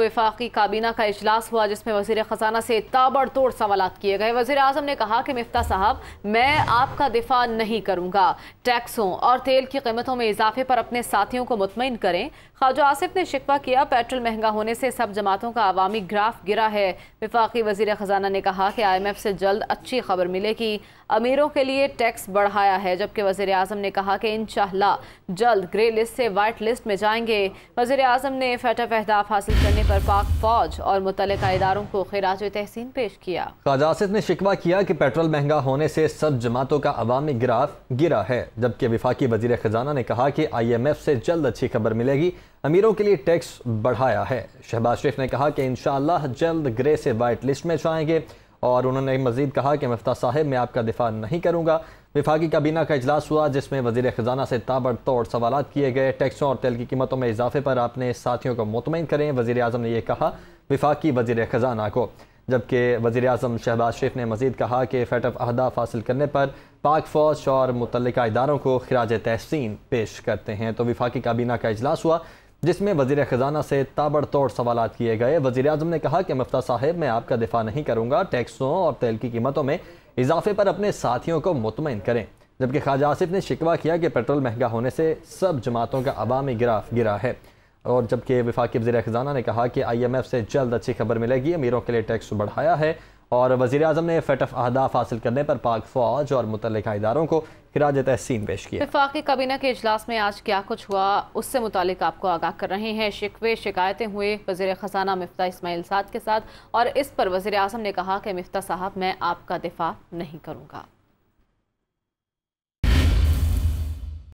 वफाकी काबीना का इजलास हुआ जिसमें वजीर खजाना से ताबड़तोड़ सवालात किए गए। वजीर आजम ने कहा कि मिफ्ता साहब, मैं आपका दिफा नहीं करूंगा। टैक्सों और तेल की कीमतों में इजाफे पर अपने साथियों को मुतमईन करें। ख्वाजा आसिफ ने शिकवा किया, पेट्रोल महंगा होने से सब जमातों का अवामी ग्राफ गिरा है। वफाकी वजीर खजाना ने कहा कि IMF से जल्द अच्छी खबर मिलेगी। अमीरों के लिए टैक्स बढ़ाया है, जबकि वजीर आजम ने कहा कि इंशाअल्लाह जल्द ग्रे लिस्ट से वाइट लिस्ट में जाएंगे। वजीर आजम ने फतह अहदाफ हासिल करने पर पाक फौज और मुतल्लिका इदारों को खिराज तहसीन पेश किया। ख्वाजा आसिफ ने शिकवा किया कि पेट्रोल महंगा होने से सब जमातों का अवामी ग्राफ गिरा है, जबकि वफाकी वजीर खजाना ने कहा कि IMF से जल्द अच्छी खबर मिलेगी। अमीरों के लिए टैक्स बढ़ाया है। शहबाज शरीफ ने कहा कि इंशाअल्लाह जल्द ग्रे से वाइट लिस्ट में जाएंगे और उन्होंने मजीद कहा कि मिफ्ता साहब, मैं आपका दिफा नहीं करूँगा। वफाकी काबीना का इजलास हुआ जिसमें वजीर खजाना से ताबड़तोड़ सवालात किए गए। टैक्सों और तेल की कीमतों में इजाफे पर अपने साथियों को मुतमईन करें, वजीर आजम ने यह कहा वफाकी वजीर खजाना को। जबकि वजीर आजम शहबाज शरीफ ने मजीद कहा कि फतह अहदाफ हासिल करने पर पाक फौज और मुतल्लिका इदारों को खिराज तहसीन पेश करते हैं। तो वफाकी काबीना का इजलास हुआ जिसमें वजीर खजाना से ताबड़तोड़ सवालात किए गए। वजीर आजम ने कहा कि मिफ्ता साहब, मैं आपका दिफा नहीं करूँगा। टैक्सों और तेल की कीमतों में इजाफे पर अपने साथियों को मुतमईन करें। जबकि ख्वाजा आसिफ ने शिकवा किया कि पेट्रोल महंगा होने से सब जमातों का अवामी ग्राफ गिरा है। और जबकि वफाकी वज़ीर ख़ज़ाना ने कहा कि IMF से जल्द अच्छी खबर मिलेगी। अमीरों के लिए टैक्स बढ़ाया है और वज़ीर आज़म ने फतह अहदाफ हासिल करने पर पाक फौज और मुतल्लिका इदारों को खिराज तहसीन पेश किया। वफाकी काबीना के इजलास में आज क्या कुछ हुआ, उससे मुतालिक आपको आगाह कर रहे हैं। शिकवे शिकायतें हुए वज़ीर ख़ज़ाना मिफ्ता इस्माइल साद के साथ और इस पर वज़ीर आज़म ने कहा कि मिफ्ता साहब, मैं आपका दिफा नहीं करूँगा।